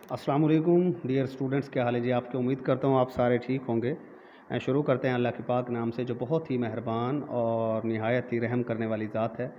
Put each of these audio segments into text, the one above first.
अस्सलाम वालेकुम dear students, क्या हाल है जी आपके। उम्मीद करता हूँ आप सारे ठीक होंगे। शुरू करते हैं अल्लाह के पाक नाम से जो बहुत ही मेहरबान और निहायत ही रहम करने वाली ज़ात है।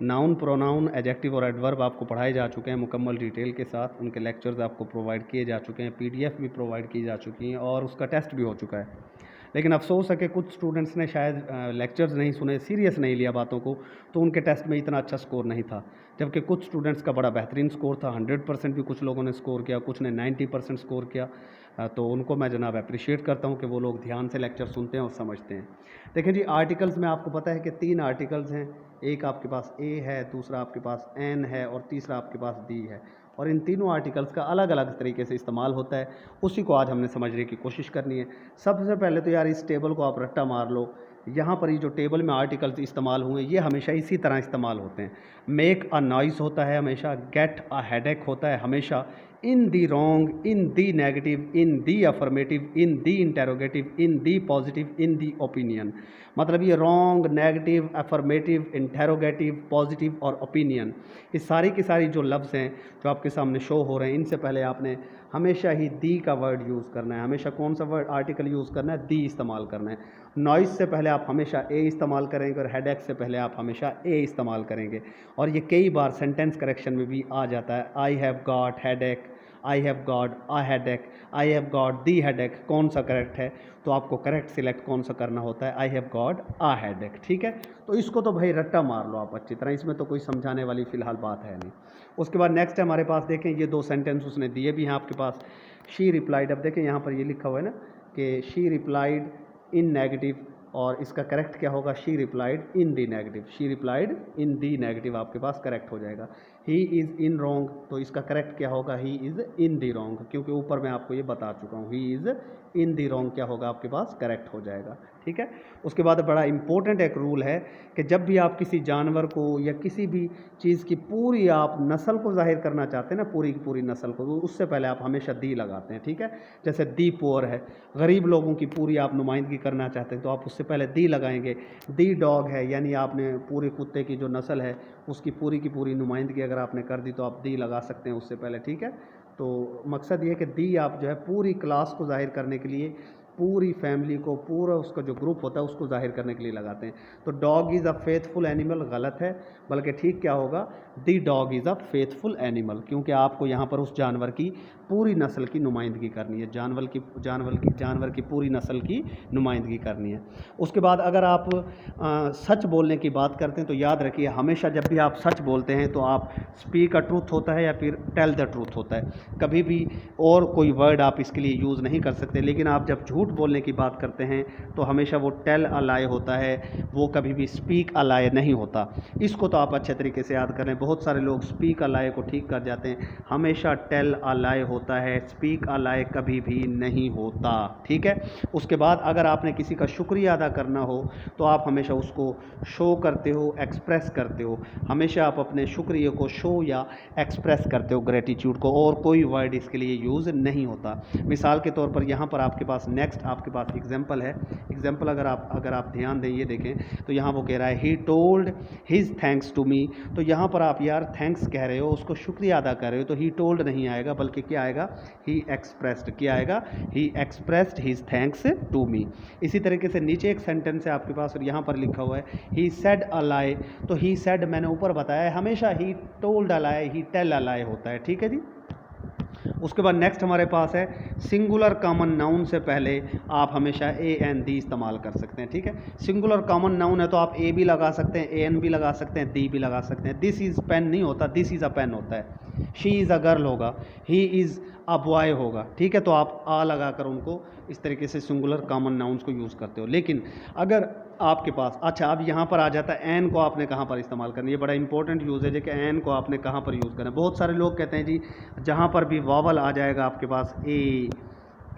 नाउन, प्रोनाउन, एडजेक्टिव और एडवर्ब आपको पढ़ाए जा चुके हैं मुकम्मल डिटेल के साथ। उनके लेक्चर्स आपको प्रोवाइड किए जा चुके हैं, पीडीएफ भी प्रोवाइड की जा चुकी हैं और उसका टेस्ट भी हो चुका है। लेकिन अफसोस है कि कुछ स्टूडेंट्स ने शायद लेक्चर्स नहीं सुने, सीरियस नहीं लिया बातों को, तो उनके टेस्ट में इतना अच्छा स्कोर नहीं था। जबकि कुछ स्टूडेंट्स का बड़ा बेहतरीन स्कोर था, 100% भी कुछ लोगों ने स्कोर किया, कुछ ने 90% स्कोर किया। तो उनको मैं जनाब अप्रिशिएट करता हूँ कि वो लोग ध्यान से लेक्चर सुनते हैं और समझते हैं। देखिए जी, आर्टिकल्स में आपको पता है कि 3 आर्टिकल्स हैं। एक आपके पास ए है, दूसरा आपके पास एन है और तीसरा आपके पास दी है। और इन तीनों आर्टिकल्स का अलग अलग तरीके से इस्तेमाल होता है, उसी को आज हमने समझने की कोशिश करनी है। सबसे पहले तो यार इस टेबल को आप रट्टा मार लो। यहाँ पर ये जो टेबल में आर्टिकल्स इस्तेमाल हुए ये हमेशा इसी तरह इस्तेमाल होते हैं। मेक अ नॉइस होता है हमेशा, गेट अ हेडेक होता है हमेशा, in the wrong, in the negative, in the affirmative, in the interrogative, in the positive, in the opinion. मतलब ये wrong, negative, affirmative, interrogative, positive और ओपिनियन, ये सारी की सारी जो लफ्ज़ हैं जो आपके सामने शो हो रहे हैं, इनसे पहले आपने हमेशा ही दी का वर्ड यूज़ करना है। हमेशा कौन सा वर्ड, आर्टिकल यूज़ करना है, दी इस्तेमाल करना है। नॉइस से पहले आप हमेशा ए इस्तेमाल करेंगे और हेडेक से पहले आप हमेशा ए इस्तेमाल करेंगे। और ये कई बार सेंटेंस करेक्शन में भी आ जाता है। I have got headache, I have got a headache, I have got the headache, कौन सा करेक्ट है? तो आपको करेक्ट सिलेक्ट कौन सा करना होता है, I have got a headache. ठीक है, तो इसको तो भाई रट्टा मार लो आप अच्छी तरह, इसमें तो कोई समझाने वाली फ़िलहाल बात है नहीं। उसके बाद नेक्स्ट है हमारे पास, देखें ये 2 सेंटेंस उसने दिए भी हैं आपके पास। शी रिप्लाइड, अब देखें यहाँ पर ये लिखा हुआ है ना कि शी रिप्लाइड इन नेगेटिव, और इसका करेक्ट क्या होगा, she replied in the negative. She replied in the negative आपके पास करेक्ट हो जाएगा। ही इज़ इन रॉन्ग, तो इसका करेक्ट क्या होगा, he is in the wrong, क्योंकि ऊपर मैं आपको ये बता चुका हूँ। He is in the wrong क्या होगा आपके पास, करेक्ट हो जाएगा। ठीक है, उसके बाद बड़ा इंपॉर्टेंट एक रूल है कि जब भी आप किसी जानवर को या किसी भी चीज़ की पूरी आप नस्ल को जाहिर करना चाहते हैं ना, पूरी की पूरी नस्ल को, तो उससे पहले आप हमेशा दी लगाते हैं। ठीक है, जैसे दी पुअर है, गरीब लोगों की पूरी आप नुमाइंदगी करना चाहते हैं तो आप उससे पहले दी लगाएंगे। दी डॉग है, यानी आपने पूरे कुत्ते की जो नस्ल है उसकी पूरी की पूरी नुमाइंदगी अगर आपने कर दी तो आप दी लगा सकते हैं उससे पहले। ठीक है, तो मकसद ये है कि दी आप जो है पूरी क्लास को जाहिर करने के लिए, पूरी फैमिली को, पूरा उसका जो ग्रुप होता है उसको जाहिर करने के लिए लगाते हैं। तो dog is a faithful animal गलत है, बल्कि ठीक क्या होगा, the dog is a faithful animal, क्योंकि आपको यहाँ पर उस जानवर की पूरी नस्ल की नुमाइंदगी करनी है, जानवर की पूरी नस्ल की नुमाइंदगी करनी है। उसके बाद अगर आप सच बोलने की बात करते हैं तो याद रखिए हमेशा जब भी आप सच बोलते हैं तो आप स्पीक अ ट्रूथ होता है या फिर टेल द ट्रूथ होता है, कभी भी और कोई वर्ड आप इसके लिए यूज़ नहीं कर सकते। लेकिन आप जब झूठ बोलने की बात करते हैं तो हमेशा वो टेल अ लाई होता है, वो कभी भी स्पीक अ लाई नहीं होता। इसको तो आप अच्छे तरीके से याद करें। बहुत सारे लोग स्पीक अ लाई को ठीक कर जाते हैं, हमेशा टेल अ लाई होता है, स्पीक अ लाई कभी भी नहीं होता। ठीक है, उसके बाद अगर आपने किसी का शुक्रिया अदा करना हो तो आप हमेशा उसको शो करते हो, एक्सप्रेस करते हो। हमेशा आप अपने शुक्रिया को शो या एक्सप्रेस करते हो, ग्रेटिट्यूड को, और कोई वर्ड इसके लिए यूज़ नहीं होता। मिसाल के तौर पर यहाँ पर आपके पास नेक्स्ट आपके पास एग्जाम्पल है। एग्जाम्पल अगर आप ध्यान दें, ये देखें तो यहाँ वो कह रहा है he told his thanks to me. तो यहाँ पर आप यार थैंक्स कह रहे हो, उसको शुक्रिया अदा कर रहे हो, तो ही टोल्ड नहीं आएगा, बल्कि क्या आएगा, ही एक्सप्रेस्ड। क्या आएगा, he expressed his thanks to me. इसी तरीके से नीचे एक सेंटेंस है आपके पास और यहाँ पर लिखा हुआ है ही सेड अ लाई। तो ही सेड मैंने ऊपर बताया है हमेशा he told a lie, he tell a लाई होता है। ठीक है जी, उसके बाद नेक्स्ट हमारे पास है सिंगुलर कॉमन नाउन से पहले आप हमेशा ए एन दी इस्तेमाल कर सकते हैं। ठीक है, सिंगुलर कॉमन नाउन है तो आप ए भी लगा सकते हैं, ए एन भी लगा सकते हैं, दी भी लगा सकते हैं। दिस इज़ पेन नहीं होता, दिस इज़ अ पेन होता है। शी इज़ अ गर्ल होगा, ही इज़ अ बॉय होगा। ठीक है, तो आप आ लगाकर उनको इस तरीके से सिंगुलर कॉमन नाउन्स को यूज़ करते हो। लेकिन अगर आपके पास, अच्छा अब यहाँ पर आ जाता है एन को आपने कहाँ पर इस्तेमाल करना है। ये बड़ा इंपॉर्टेंट यूज़ है जो कि एन को आपने कहाँ पर यूज़ करना है। बहुत सारे लोग कहते हैं जी जहाँ पर भी वावल आ जाएगा आपके पास, ए,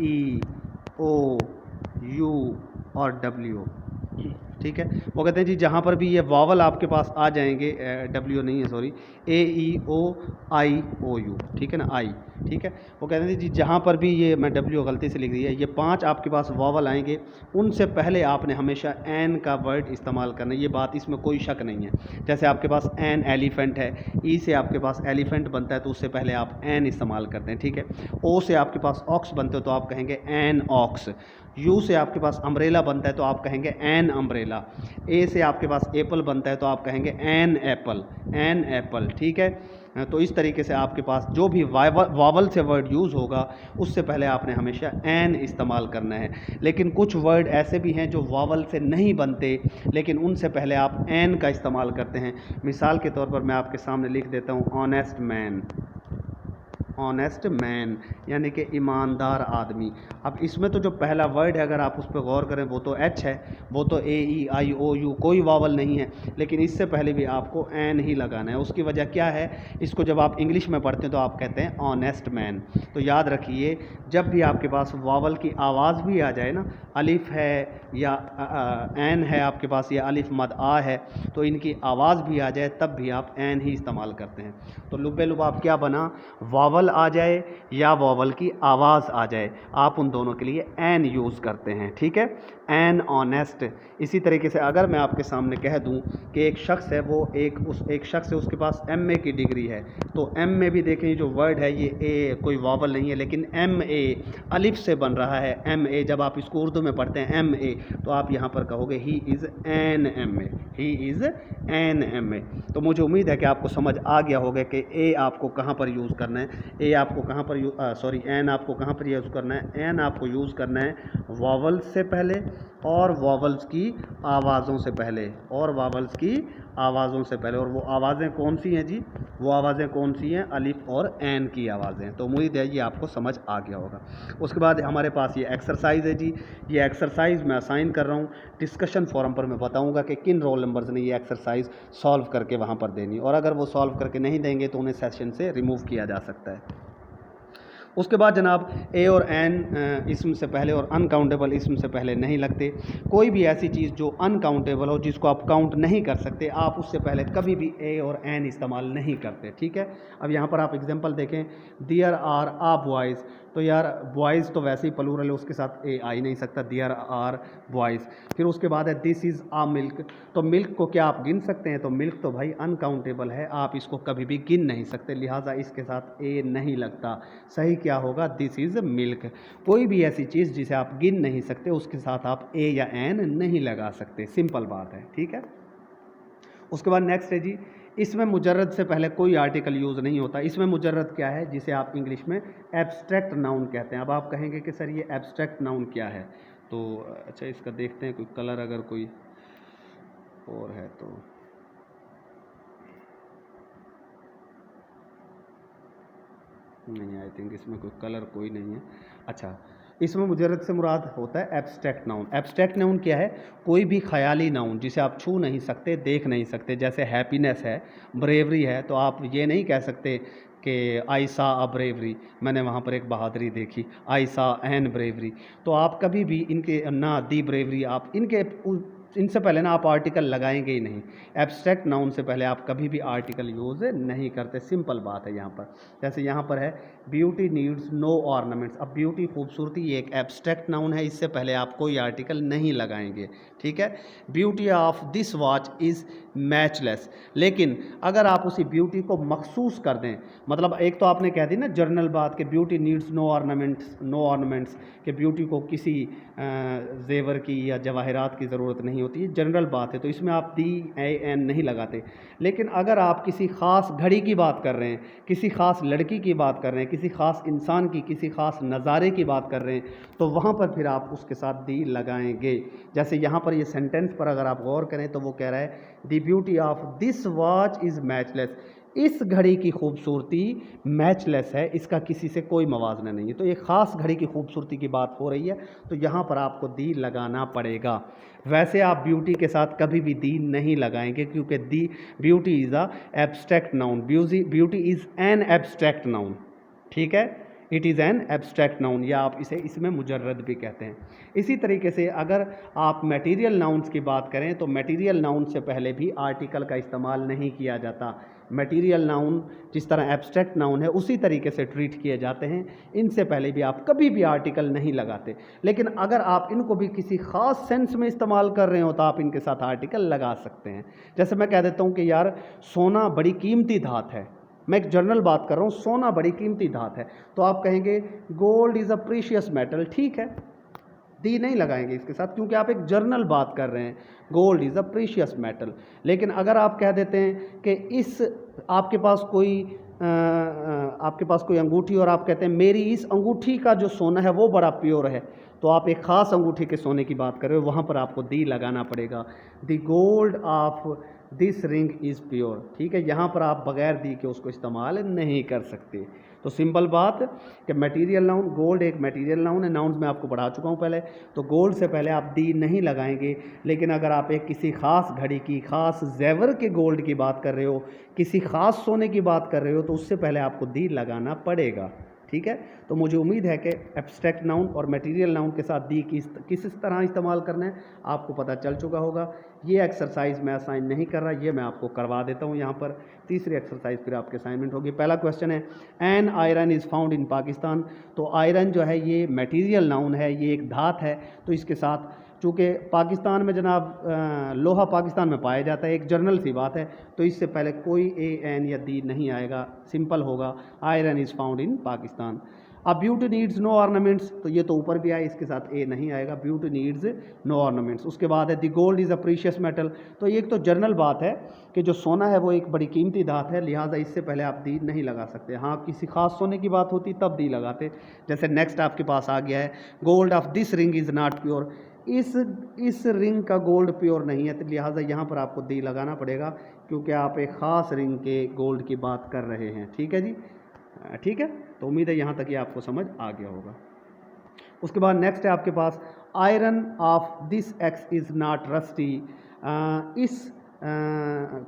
ई, ओ, यू और डब्ल्यू, ठीक है, वो कहते हैं जी जहाँ पर भी ये वावल आपके पास आ जाएंगे, डब्ल्यू नहीं है sorry, A, E, O, I, O, you, ठीक है ना, आई, ठीक है। वो कहते हैं जी जहाँ पर भी ये मैं डब्ल्यू गलती से लिख दी है, ये 5 आपके पास वॉवल आएंगे, उनसे पहले आपने हमेशा एन का वर्ड इस्तेमाल करना है। ये बात, इसमें कोई शक नहीं है। जैसे आपके पास एन एलिफेंट है, ई से आपके पास एलिफेंट बनता है तो उससे पहले आप एन इस्तेमाल करते हैं, ठीक है। ओ से आपके पास ऑक्स बनते हो तो आप कहेंगे एन ऑक्स। यू से आपके पास अम्ब्रेला बनता है तो आप कहेंगे एन अम्ब्रेला। ए से आपके पास एप्पल बनता है तो आप कहेंगे एन एप्पल, एन एप्पल, ठीक है। तो इस तरीके से आपके पास जो भी वावल से वर्ड यूज़ होगा उससे पहले आपने हमेशा एन इस्तेमाल करना है। लेकिन कुछ वर्ड ऐसे भी हैं जो वावल से नहीं बनते, लेकिन उनसे पहले आप एन का इस्तेमाल करते हैं। मिसाल के तौर पर मैं आपके सामने लिख देता हूँ ऑनेस्ट मैन, ऑनेस्ट मैन यानी कि ईमानदार आदमी। अब इसमें तो जो पहला वर्ड है अगर आप उस पर गौर करें वो तो एच है, वो तो ए ई आई ओ यू, कोई वावल नहीं है, लेकिन इससे पहले भी आपको एन ही लगाना है। उसकी वजह क्या है, इसको जब आप इंग्लिश में पढ़ते हैं तो आप कहते हैं ऑनेस्ट मैन। तो याद रखिए जब भी आपके पास वावल की आवाज़ भी आ जाए ना, अलिफ है या एन है आपके पास, या अलिफ मद आ है, तो इनकी आवाज़ भी आ जाए तब भी आप एन ही इस्तेमाल करते हैं। तो लुब्बे लुबाब क्या बना, वावल आ जाए या वॉवल की आवाज़ आ जाए, आप उन दोनों के लिए एन यूज़ करते हैं, ठीक है। An honest. इसी तरीके से अगर मैं आपके सामने कह दूं कि एक शख्स है, वो एक शख्स है, उसके पास एमए की डिग्री है, तो एम में भी देखें जो वर्ड है ये ए कोई वॉवल नहीं है, लेकिन एम ए अलिफ से बन रहा है। एम ए जब आप इसको उर्दू में पढ़ते हैं एम ए, तो आप यहाँ पर कहोगे he is an M A, he is an M A. तो मुझे उम्मीद है कि आपको समझ आ गया होगा कि ए आपको कहाँ पर यूज़ करना है, ए आपको कहाँ पर एन आपको कहाँ पर यूज़ करना है। एन आपको यूज़ करना है वॉवल्स से पहले और वॉवल्स की आवाज़ों से पहले, और वॉवल्स की आवाज़ों से पहले। और वो आवाज़ें कौन सी हैं जी, वो आवाज़ें कौन सी हैं, अलिफ और एन की आवाज़ें। तो उम्मीद है ये आपको समझ आ गया होगा। उसके बाद हमारे पास ये एक्सरसाइज है जी, ये एक्सरसाइज मैं असाइन कर रहा हूँ। डिस्कशन फोरम पर मैं बताऊँगा कि किन रोल नंबर्स ने ये एक्सरसाइज सॉल्व करके वहाँ पर देनी, और अगर वो सॉल्व करके नहीं देंगे तो उन्हें सेशन से रिमूव किया जा सकता है। उसके बाद जनाब ए और एन इसम से पहले और अनकाउंटेबल इसम से पहले नहीं लगते। कोई भी ऐसी चीज़ जो अनकाउंटेबल हो, जिसको आप काउंट नहीं कर सकते, आप उससे पहले कभी भी ए और एन इस्तेमाल नहीं करते, ठीक है। अब यहाँ पर आप एग्जांपल देखें, देयर आर आ बॉयज़, तो यार बॉयज़ तो वैसे ही प्लूरल है, उसके साथ ए आ ही नहीं सकता, देयर आर बॉयज़। फिर उसके बाद है दिस इज़ आ मिल्क, तो मिल्क को क्या आप गिन सकते हैं, तो मिल्क तो भाई अनकाउंटेबल है, आप इसको कभी भी गिन नहीं सकते, लिहाजा इसके साथ ए नहीं लगता। सही क्या होगा, दिस इज़ मिल्क। कोई भी ऐसी चीज़ जिसे आप गिन नहीं सकते उसके साथ आप ए या एन नहीं लगा सकते, सिंपल बात है, ठीक है। उसके बाद नेक्स्ट है जी, इसमें मुजर्रद से पहले कोई आर्टिकल यूज़ नहीं होता। इसमें मुजर्रद क्या है, जिसे आप इंग्लिश में एब्स्ट्रैक्ट नाउन कहते हैं। अब आप कहेंगे कि सर ये एब्स्ट्रैक्ट नाउन क्या है, तो अच्छा इसका देखते हैं कोई कलर अगर कोई और है तो। नहीं, आई थिंक इसमें कोई कलर कोई नहीं है। अच्छा, इसमें मुजर्रद से मुराद होता है एब्स्ट्रैक्ट नाउन। एब्स्ट्रैक्ट नाउन क्या है, कोई भी ख्याली नाउन जिसे आप छू नहीं सकते, देख नहीं सकते। जैसे हैप्पीनेस है, ब्रेवरी है, तो आप ये नहीं कह सकते कि आई सा अ ब्रेवरी, मैंने वहाँ पर एक बहादुरी देखी, आई सा एन ब्रेवरी। तो आप कभी भी इनके ना दी ब्रेवरी, आप इनसे पहले ना आप आर्टिकल लगाएंगे ही नहीं। एब्स्ट्रैक्ट नाउन से पहले आप कभी भी आर्टिकल यूज़ नहीं करते, सिंपल बात है यहाँ पर। जैसे यहाँ पर है ब्यूटी नीड्स नो ऑर्नामेंट्स। अब ब्यूटी खूबसूरती ये एक एब्स्ट्रैक्ट नाउन है, इससे पहले आप कोई आर्टिकल नहीं लगाएंगे, ठीक है। Beauty of this watch is matchless, लेकिन अगर आप उसी ब्यूटी को मखसूस कर दें, मतलब एक तो आपने कह दी ना जनरल बात कि beauty needs no ornaments, no ornaments, कि ब्यूटी को किसी जेवर की या जवाहरात की ज़रूरत नहीं होती है, जनरल बात है, तो इसमें आप दी ए एन नहीं लगाते। लेकिन अगर आप किसी ख़ास घड़ी की बात कर रहे हैं, किसी ख़ास लड़की की बात कर रहे हैं, किसी ख़ास इंसान की, किसी ख़ास नज़ारे की बात कर रहे हैं, तो वहाँ पर फिर आप उसके साथ दी लगाएंगे। जैसे यहाँ पर ये सेंटेंस पर अगर आप गौर करें तो वो कह रहा है the beauty of this watch is matchless, इस घड़ी की खूबसूरती मैचलेस है, इसका किसी से कोई मवाजना नहीं है। तो एक ख़ास घड़ी की खूबसूरती की बात हो रही है, तो यहाँ पर आपको दी लगाना पड़ेगा। वैसे आप ब्यूटी के साथ कभी भी दी नहीं लगाएंगे, क्योंकि the beauty is a abstract noun, beauty is an abstract noun, ठीक है। It is an abstract noun, या आप इसे इसमें मुजर्रद भी कहते हैं। इसी तरीके से अगर आप मटेरियल नाउन्स की बात करें तो मटेरियल नाउन से पहले भी आर्टिकल का इस्तेमाल नहीं किया जाता। मटेरियल नाउन जिस तरह एब्स्ट्रैक्ट नाउन है उसी तरीके से ट्रीट किए जाते हैं, इनसे पहले भी आप कभी भी आर्टिकल नहीं लगाते। लेकिन अगर आप इनको भी किसी ख़ास सेंस में इस्तेमाल कर रहे हो तो आप इनके साथ आर्टिकल लगा सकते हैं। जैसे मैं कह देता हूँ कि यार सोना बड़ी कीमती धात है, मैं एक जनरल बात कर रहा हूँ, सोना बड़ी कीमती धात है, तो आप कहेंगे gold is a precious metal, ठीक है, दी नहीं लगाएंगे इसके साथ क्योंकि आप एक जर्नल बात कर रहे हैं, gold is a precious metal. लेकिन अगर आप कह देते हैं कि इस आपके पास कोई अंगूठी और आप कहते हैं मेरी इस अंगूठी का जो सोना है वो बड़ा प्योर है, तो आप एक ख़ास अंगूठी के सोने की बात कर रहे हो, वहाँ पर आपको दी लगाना पड़ेगा। The gold of this ring is pure, ठीक है, यहाँ पर आप बगैर दी के उसको इस्तेमाल नहीं कर सकते। तो सिंपल बात कि मटेरियल नाउन, गोल्ड एक मटेरियल नाउन है, नाउन्स मैं आपको पढ़ा चुका हूँ पहले, तो गोल्ड से पहले आप दी नहीं लगाएंगे। लेकिन अगर आप एक किसी ख़ास घड़ी की, ख़ास जेवर के गोल्ड की बात कर रहे हो, किसी ख़ास सोने की बात कर रहे हो, तो उससे पहले आपको दी लगाना पड़ेगा, ठीक है। तो मुझे उम्मीद है कि एब्स्ट्रैक्ट नाउन और मटेरियल नाउन के साथ दी किस तरह इस्तेमाल करना है आपको पता चल चुका होगा। ये एक्सरसाइज मैं असाइन नहीं कर रहा, ये मैं आपको करवा देता हूँ यहाँ पर। तीसरी एक्सरसाइज फिर आपके असाइनमेंट होगी। पहला क्वेश्चन है an iron is found in Pakistan. तो आयरन जो है ये मटेरियल नाउन है, ये एक धात है, तो इसके साथ चूँकि पाकिस्तान में जनाब लोहा पाकिस्तान में पाया जाता है, एक जर्नल सी बात है, तो इससे पहले कोई ए एन या दी नहीं आएगा, सिंपल होगा iron is found in Pakistan. अब ब्यूटी नीड्स नो ऑर्नामेंट्स, तो ये तो ऊपर भी आए, इसके साथ ए नहीं आएगा, ब्यूटी नीड्स नो ऑर्नामेंट्स। उसके बाद है the gold is a precious metal, तो ये एक तो जर्नल बात है कि जो सोना है वो एक बड़ी कीमती धात है, लिहाजा इससे पहले आप दी नहीं लगा सकते। हाँ, किसी खास सोने की बात होती तब दी लगाते। जैसे नेक्स्ट आपके पास आ गया है gold of this ring is not pure, इस रिंग का गोल्ड प्योर नहीं है, तो लिहाजा यहाँ पर आपको दी लगाना पड़ेगा क्योंकि आप एक ख़ास रिंग के गोल्ड की बात कर रहे हैं, ठीक है जी, ठीक है। तो उम्मीद है यहाँ तक ही आपको समझ आ गया होगा। उसके बाद नेक्स्ट है आपके पास iron of this axe is not rusty. इस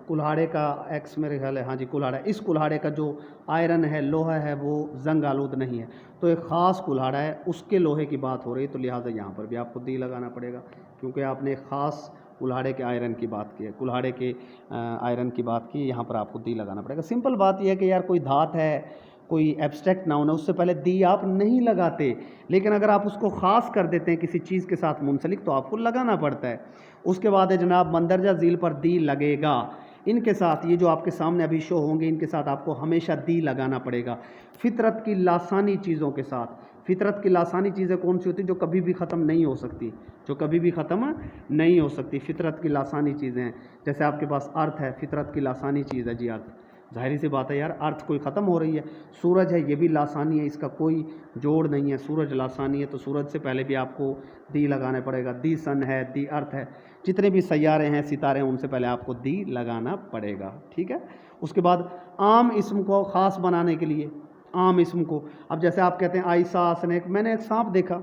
कुल्हाड़े का एक्स मेरे ख्याल है, हाँ जी कुल्हाड़ा, इस कुल्हाड़े का जो आयरन है, लोहा है, वो जंग आलूद नहीं है, तो एक ख़ास कुल्हाड़ा है, उसके लोहे की बात हो रही है, तो लिहाजा यहाँ पर भी आपको दी लगाना पड़ेगा क्योंकि आपने एक ख़ास कुल्हाड़े के आयरन की बात की है, कुल्हाड़े के आयरन की बात की, यहाँ पर आपको दी लगाना पड़ेगा। सिंपल बात यह है कि यार कोई धात है, कोई एब्स्ट्रैक्ट नाउन है, उससे पहले दी आप नहीं लगाते, लेकिन अगर आप उसको ख़ास कर देते हैं किसी चीज़ के साथ मुंसलिक तो आपको लगाना पड़ता है। उसके बाद है जनाब मंदरजा झील पर दी लगेगा, इनके साथ ये जो आपके सामने अभी शो होंगे इनके साथ आपको हमेशा दी लगाना पड़ेगा। फितरत की लासानी चीज़ों के साथ, फितरत की लासानी चीज़ें कौन सी होती जो कभी भी ख़त्म नहीं हो सकती, जो कभी भी ख़त्म नहीं हो सकती, फितरत की लासानी चीज़ें हैं। जैसे आपके पास अर्थ है, फितरत की लासानी चीज़ है जी अर्थ, जाहिर सी बात है यार, अर्थ कोई ख़त्म हो रही है। सूरज है, ये भी लासानी है, इसका कोई जोड़ नहीं है, सूरज लासानी है, तो सूरज से पहले भी आपको दी लगाना पड़ेगा। दी सन है, दी अर्थ है, जितने भी सैयारे हैं, सितारे हैं, उनसे पहले आपको दी लगाना पड़ेगा, ठीक है। उसके बाद आम इसम को ख़ास बनाने के लिए, आम इसम को, अब जैसे आप कहते हैं आयशा स्नेक, मैंने एक सांप देखा,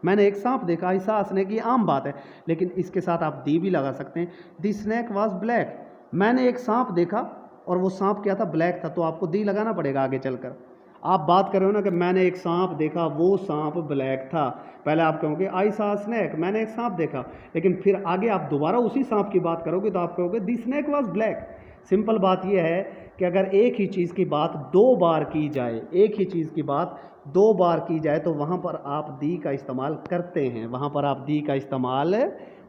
मैंने एक सांप देखा, आयशा स्नेक, ये आम बात है, लेकिन इसके साथ आप दी भी लगा सकते हैं। दी स्नेक वाज ब्लैक, मैंने एक सांप देखा और वो सांप क्या था, ब्लैक था, तो आपको दी लगाना पड़ेगा आगे चलकर। आप बात कर रहे हो ना कि मैंने एक सांप देखा, वो सांप ब्लैक था, पहले आप कहोगे आई सा स्नैक, मैंने एक सांप देखा, लेकिन फिर आगे आप दोबारा उसी सांप की बात करोगे तो आप कहोगे दी स्नैक वाज ब्लैक। सिंपल बात यह है कि अगर एक ही चीज़ की बात दो बार की जाए, एक ही चीज़ की बात दो बार की जाए तो वहाँ पर आप दी का इस्तेमाल करते हैं, वहाँ पर आप दी का इस्तेमाल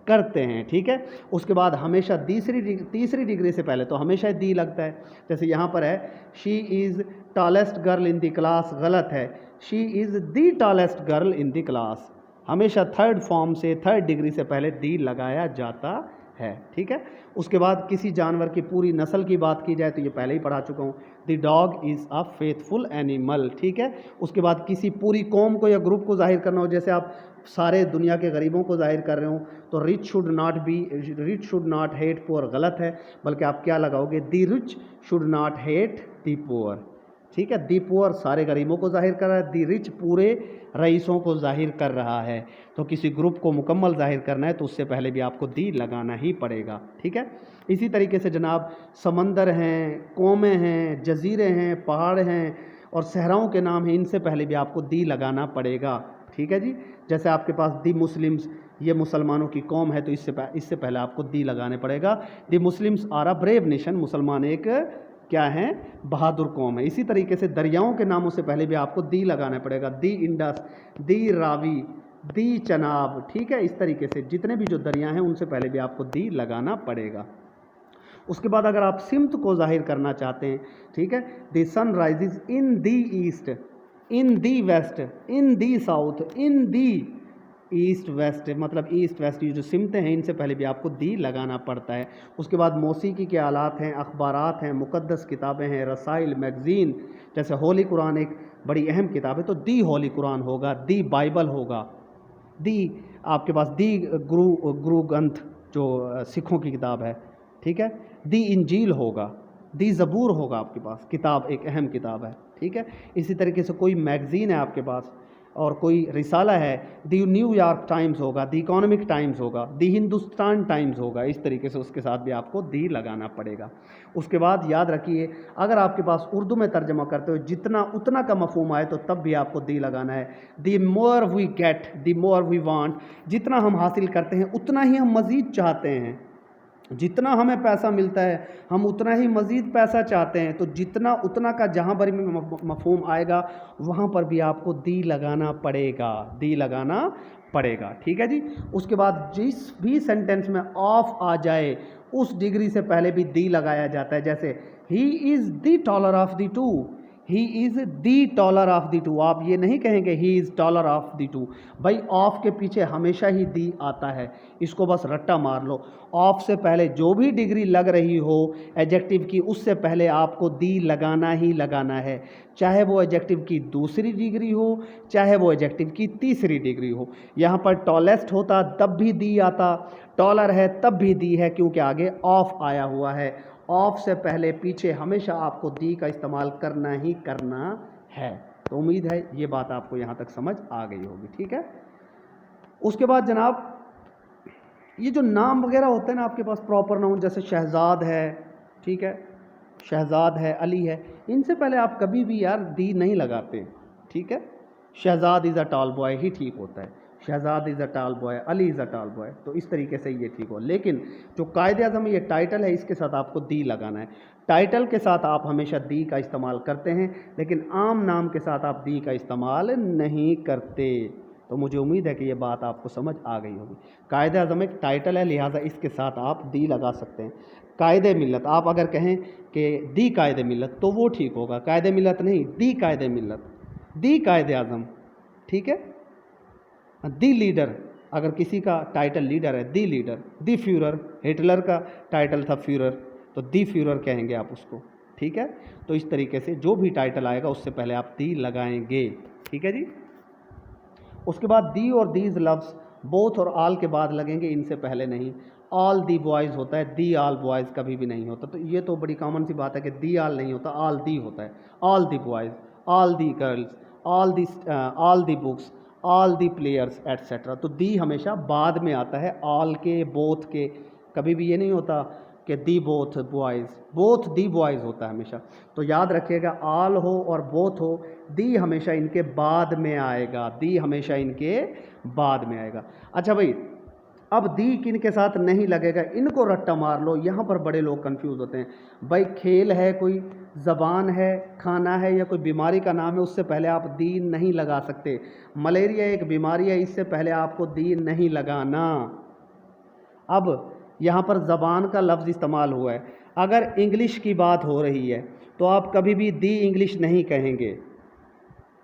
करते हैं, ठीक है। उसके बाद हमेशा तीसरी डिग्री से पहले तो हमेशा दी लगता है। जैसे यहाँ पर है she is tallest girl in the class, गलत है, she is the tallest girl in the class, हमेशा थर्ड फॉर्म से, थर्ड डिग्री से पहले दी लगाया जाता है, ठीक है। उसके बाद किसी जानवर की पूरी नस्ल की बात की जाए तो ये पहले ही पढ़ा चुका हूँ, the dog is a faithful animal, ठीक है। उसके बाद किसी पूरी कौम को या ग्रुप को जाहिर करना हो, जैसे आप सारे दुनिया के गरीबों को जाहिर कर रहे हो, तो rich should not hate poor, गलत है, बल्कि आप क्या लगाओगे, the rich should not hate the poor, ठीक है। दी पुअर सारे गरीबों को जाहिर कर रहा है, दी रिच पूरे रईसों को जाहिर कर रहा है। तो किसी ग्रुप को मुकम्मल जाहिर करना है तो उससे पहले भी आपको दी लगाना ही पड़ेगा, ठीक है। इसी तरीके से जनाब समंदर हैं, कौमें हैं, जजीरे हैं, पहाड़ हैं, और सहराओं के नाम हैं, इनसे पहले भी आपको दी लगाना पड़ेगा। ठीक है जी। जैसे आपके पास दी मुस्लिम्स, ये मुसलमानों की कौम है, तो इससे पहले आपको दी लगाने पड़ेगा। The Muslims are a brave nation, मुसलमान एक क्या है, बहादुर कौम है। इसी तरीके से दरियाओं के नामों से पहले भी आपको दी लगाना पड़ेगा। दी इंडस, दी रावी, दी चनाब। ठीक है, इस तरीके से जितने भी जो दरिया हैं उनसे पहले भी आपको दी लगाना पड़ेगा। उसके बाद अगर आप सिमत को जाहिर करना चाहते हैं, ठीक है, the sun rises in the east, in the west, in the south, in the east west, मतलब ईस्ट वेस्ट, ये जो सिमतें हैं इनसे पहले भी आपको दी लगाना पड़ता है। उसके बाद मौसीकी के आलात हैं, अखबारात हैं, मुक़द्दस किताबें हैं, रसाइल, मैगज़ीन, जैसे होली कुरान एक बड़ी अहम किताब है, तो दी होली कुरान होगा, दी बाइबल होगा, दी आपके पास दी गुरु ग्रंथ जो सिखों की किताब है, ठीक है, दी इंजील होगा, दी ज़बूर होगा आपके पास, किताब एक अहम किताब है। ठीक है, इसी तरीके से कोई मैगज़ीन है आपके पास और कोई रिसाला है, दी न्यूयॉर्क टाइम्स होगा, दी इकोनॉमिक टाइम्स होगा, दी हिंदुस्तान टाइम्स होगा। इस तरीके से उसके साथ भी आपको दी लगाना पड़ेगा। उसके बाद याद रखिए, अगर आपके पास उर्दू में तर्जमा करते हो जितना उतना का मफहूम आए तो तब भी आपको दी लगाना है। The more we get, the more we want, जितना हम हासिल करते हैं उतना ही हम मज़ीद चाहते हैं। जितना हमें पैसा मिलता है हम उतना ही मज़ीद पैसा चाहते हैं, तो जितना उतना का जहाँ पर भी मफहूम आएगा वहाँ पर भी आपको दी लगाना पड़ेगा, दी लगाना पड़ेगा। ठीक है जी। उसके बाद जिस भी सेंटेंस में ऑफ आ जाए उस डिग्री से पहले भी दी लगाया जाता है। जैसे he is the taller of the to, he is the taller of the to, आप ये नहीं कहेंगे he is taller of the to. भाई ऑफ के पीछे हमेशा ही दी आता है, इसको बस रट्टा मार लो। ऑफ से पहले जो भी डिग्री लग रही हो एडजेक्टिव की, उससे पहले आपको दी लगाना ही लगाना है, चाहे वो एडजेक्टिव की दूसरी डिग्री हो, चाहे वो एडजेक्टिव की तीसरी डिग्री हो। यहाँ पर टॉलेस्ट होता तब भी दी आता, टॉलर है तब भी दी है, क्योंकि आगे ऑफ आया हुआ है। ऑफ से पहले पीछे हमेशा आपको दी का इस्तेमाल करना ही करना है। तो उम्मीद है ये बात आपको यहाँ तक समझ आ गई होगी। ठीक है। उसके बाद जनाब ये जो नाम वगैरह होते हैं ना आपके पास, प्रॉपर नाउन, जैसे शहजाद है, ठीक है, शहजाद है, अली है, इनसे पहले आप कभी भी यार दी नहीं लगाते। ठीक है, Shahzad is a tall boy ही ठीक होता है, Shahzad is a tall boy, Ali is a tall boy, तो इस तरीके से ये ठीक हो। लेकिन जो कायदे आज़म ये टाइटल है इसके साथ आपको दी लगाना है। टाइटल के साथ आप हमेशा दी का इस्तेमाल करते हैं, लेकिन आम नाम के साथ आप दी का इस्तेमाल नहीं करते। तो मुझे उम्मीद है कि ये बात आपको समझ आ गई होगी। कायदे आज़म एक टाइटल है, लिहाजा इसके साथ आप दी लगा सकते हैं। कायदे मिल्लत, आप अगर कहें कि दी कायदे मिल्लत तो वो ठीक होगा, कायदे मिल्लत नहीं, दी कायदे मिल्लत, दी कायदे आज़म। ठीक है। दी लीडर, अगर किसी का टाइटल लीडर है, दी लीडर, दी फ्यूरर, हिटलर का टाइटल था फ्यूरर, तो दी फ्यूरर कहेंगे आप उसको। ठीक है। तो इस तरीके से जो भी टाइटल आएगा उससे पहले आप दी लगाएंगे। ठीक है जी। उसके बाद दी और दीज लव्स, बोथ और आल के बाद लगेंगे, इनसे पहले नहीं। ऑल दी बॉयज़ होता है, दी आल बॉयज़ कभी भी नहीं होता। तो ये तो बड़ी कॉमन सी बात है कि दी आल नहीं होता, आल दी होता है। All the boys, all the girls, all the books, all the players etcetera. तो दी हमेशा बाद में आता है, ऑल के, बोथ के, कभी भी ये नहीं होता कि दी both boys, both the boys होता है हमेशा। तो याद रखिएगा, ऑल हो और बोथ हो, दी हमेशा इनके बाद में आएगा, दी हमेशा इनके बाद में आएगा। अच्छा भाई, अब दी किन के साथ नहीं लगेगा, इनको रट्टा मार लो। यहाँ पर बड़े लोग कंफ्यूज होते हैं। भाई खेल है, कोई ज़बान है, खाना है, या कोई बीमारी का नाम है, उससे पहले आप दी नहीं लगा सकते। मलेरिया एक बीमारी है, इससे पहले आपको दी नहीं लगाना। अब यहाँ पर ज़बान का लफ्ज़ इस्तेमाल हुआ है। अगर इंग्लिश की बात हो रही है तो आप कभी भी दी इंग्लिश नहीं कहेंगे,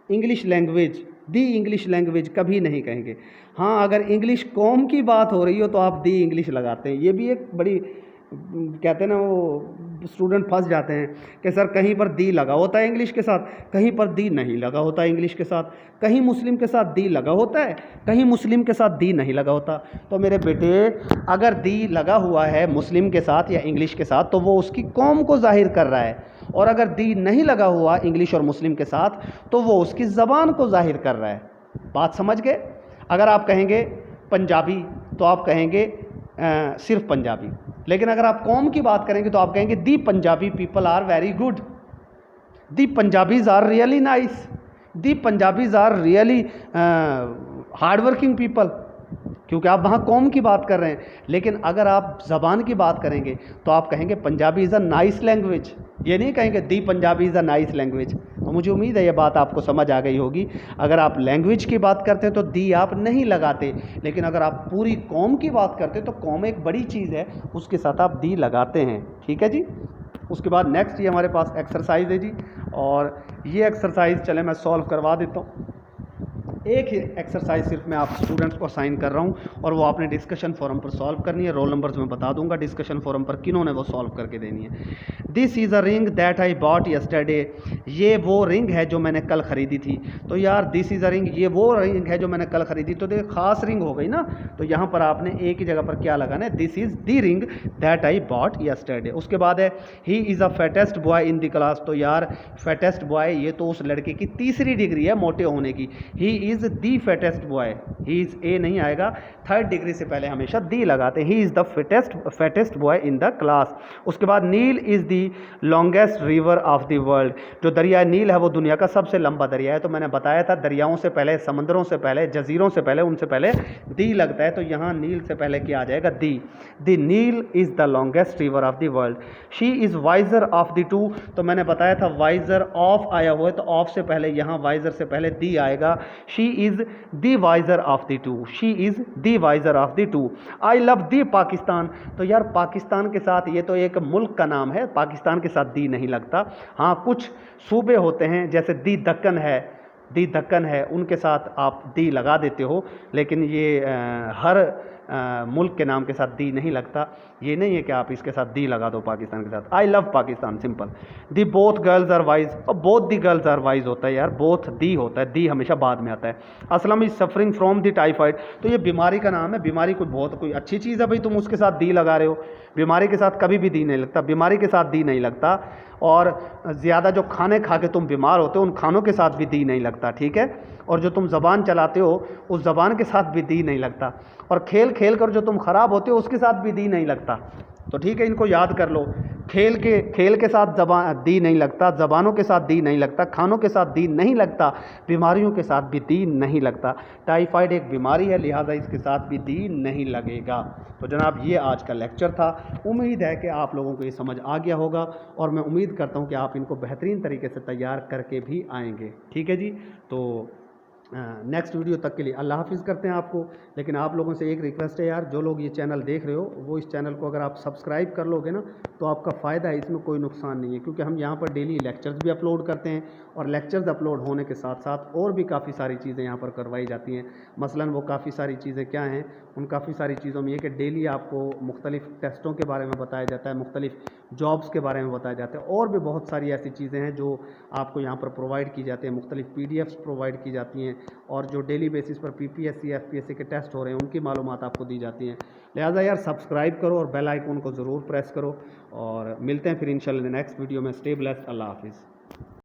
इंग्लिश लैंग्वेज, दी इंग्लिश लैंग्वेज कभी नहीं कहेंगे। हाँ, अगर इंग्लिश कौम की बात हो रही हो तो आप दी इंग्लिश लगाते हैं। ये भी एक बड़ी, कहते हैं ना, वो स्टूडेंट फंस जाते हैं कि सर कहीं पर दी लगा होता है इंग्लिश के साथ, कहीं पर दी नहीं लगा होता है इंग्लिश के साथ, कहीं मुस्लिम के साथ दी लगा होता है, कहीं मुस्लिम के साथ दी नहीं लगा होता। तो मेरे बेटे, अगर दी लगा हुआ है मुस्लिम के साथ या इंग्लिश के साथ तो वो उसकी कौम को जाहिर कर रहा है, और अगर दी नहीं लगा हुआ इंग्लिश और मुस्लिम के साथ तो वो उसकी ज़बान को जाहिर कर रहा है। बात समझ गए। अगर आप कहेंगे पंजाबी तो आप कहेंगे सिर्फ पंजाबी, लेकिन अगर आप कौम की बात करेंगे तो आप कहेंगे the Punjabi people are very good. The Punjabis are really nice, the Punjabis are really hard working people, क्योंकि आप वहाँ कौम की बात कर रहे हैं। लेकिन अगर आप ज़बान की बात करेंगे तो आप कहेंगे Punjabi is a nice language, ये नहीं कहेंगे the Punjabi is a nice language. तो मुझे उम्मीद है ये बात आपको समझ आ गई होगी। अगर आप लैंग्वेज की बात करते हैं तो दी आप नहीं लगाते, लेकिन अगर आप पूरी कौम की बात करते हैं तो कौम एक बड़ी चीज़ है, उसके साथ आप दी लगाते हैं। ठीक है जी। उसके बाद नेक्स्ट ये हमारे पास एक्सरसाइज है जी, और ये एक्सरसाइज चले मैं सॉल्व करवा देता हूँ। एक ही एक्सरसाइज सिर्फ मैं आप स्टूडेंट्स को असाइन कर रहा हूँ, और वो आपने डिस्कशन फोरम पर सॉल्व करनी है। रोल नंबर्स मैं बता दूंगा डिस्कशन फोरम पर किन्होंने वो सॉल्व करके देनी है। This is a ring that I bought yesterday, ये वो रिंग है जो मैंने कल ख़रीदी थी। तो यार दिस इज़ अ रिंग, ये वो रिंग है जो मैंने कल ख़रीदी, तो देखिए ख़ास रिंग हो गई ना। तो यहाँ पर आपने एक ही जगह पर क्या लगाना है, this is the ring that I bought yesterday. उसके बाद है he is a fattest boy in the class, तो यार फैटेस्ट बॉय ये तो उस लड़के की तीसरी डिग्री है मोटे होने की। He is the fattest boy, he is a नहीं आएगा, थर्ड डिग्री से पहले हमेशा दी लगाते हैं। He is the fattest boy in the class. उसके बाद Nile is the longest river of the world, जो दरिया नील है वो दुनिया का सबसे लंबा दरिया है। तो मैंने बताया था दरियाओं से पहले, समंदरों से पहले, जजीरों से पहले, उनसे पहले दी लगता है। तो यहाँ नील से पहले क्या आ जाएगा, the. The Nile is the longest river of the world. She is wiser of the two, तो मैंने बताया था वाइजर ऑफ आया हुआ है, तो ऑफ से पहले यहाँ वाइजर से पहले दी आएगा। She is the wiser of the two, she is the wiser of the two. I love the Pakistan, तो यार पाकिस्तान के साथ, ये तो एक मुल्क का नाम है, पाकिस्तान के साथ दी नहीं लगता। हाँ कुछ सूबे होते हैं जैसे दी दक्कन है, दी दक्कन है, उनके साथ आप दी लगा देते हो, लेकिन ये हर मुल्क के नाम के साथ दी नहीं लगता। ये नहीं है कि आप इसके साथ दी लगा दो पाकिस्तान के साथ। I love Pakistan, simple. The both girls are wise, और both the girls are wise होता है यार, बोथ दी होता है, दी हमेशा बाद में आता है। Aslam is suffering from the typhoid, तो ये बीमारी का नाम है। बीमारी कोई बहुत कोई अच्छी चीज़ है भाई, तुम उसके साथ दी लगा रहे हो। बीमारी के साथ कभी भी दी नहीं लगता, बीमारी के साथ दी नहीं लगता। और ज़्यादा जो खाने खा के तुम बीमार होते हो उन खानों के साथ भी दी नहीं लगता, ठीक है। और जो तुम ज़बान चलाते हो उस ज़बान के साथ भी दी नहीं लगता। और खेल खेल कर जो तुम ख़राब होते हो उसके साथ भी दी नहीं लगता। तो ठीक है, इनको याद कर लो। खेल के साथ ज़बान दी नहीं लगता, ज़बानों के साथ दी नहीं लगता, खानों के साथ दी नहीं लगता, बीमारियों के साथ भी दी नहीं लगता। टाइफाइड एक बीमारी है, लिहाजा इसके साथ भी दी नहीं लगेगा। तो जनाब ये आज का लेक्चर था। उम्मीद है कि आप लोगों को ये समझ आ गया होगा, और मैं उम्मीद करता हूँ कि आप इनको बेहतरीन तरीके से तैयार करके भी आएंगे। ठीक है जी। तो नेक्स्ट वीडियो तक के लिए अल्लाह हाफिज़ करते हैं आपको। लेकिन आप लोगों से एक रिक्वेस्ट है यार, जो लोग ये चैनल देख रहे हो वो इस चैनल को अगर आप सब्सक्राइब कर लोगे ना तो आपका फ़ायदा है, इसमें कोई नुकसान नहीं है। क्योंकि हम यहाँ पर डेली लेक्चर्स भी अपलोड करते हैं, और लेक्चर्स अपलोड होने के साथ साथ और भी काफ़ी सारी चीज़ें यहाँ पर करवाई जाती हैं। मसलन वो काफ़ी सारी चीज़ें क्या हैं, उन काफ़ी सारी चीज़ों में ये कि डेली आपको मुख्तलिफ़ टेस्टों के बारे में बताया जाता है, मुख्तलिफ़ जॉब्स के बारे में बताया जाता है, और भी बहुत सारी ऐसी चीज़ें हैं जो आपको यहाँ पर प्रोवाइड की जाती हैं। मुख्तलिफ़ PDFs प्रोवाइड की जाती हैं, और जो डेली बेसिस पर PPSC FPSC के टेस्ट हो रहे हैं उनकी मालूमात आपको दी जाती हैं। लिहाजा यार सब्सक्राइब करो और बेल आइकन को ज़रूर प्रेस करो, और मिलते हैं फिर इंशाल्लाह नेक्स्ट वीडियो में। स्टे ब्लेस्ड, अल्लाह हाफिज़।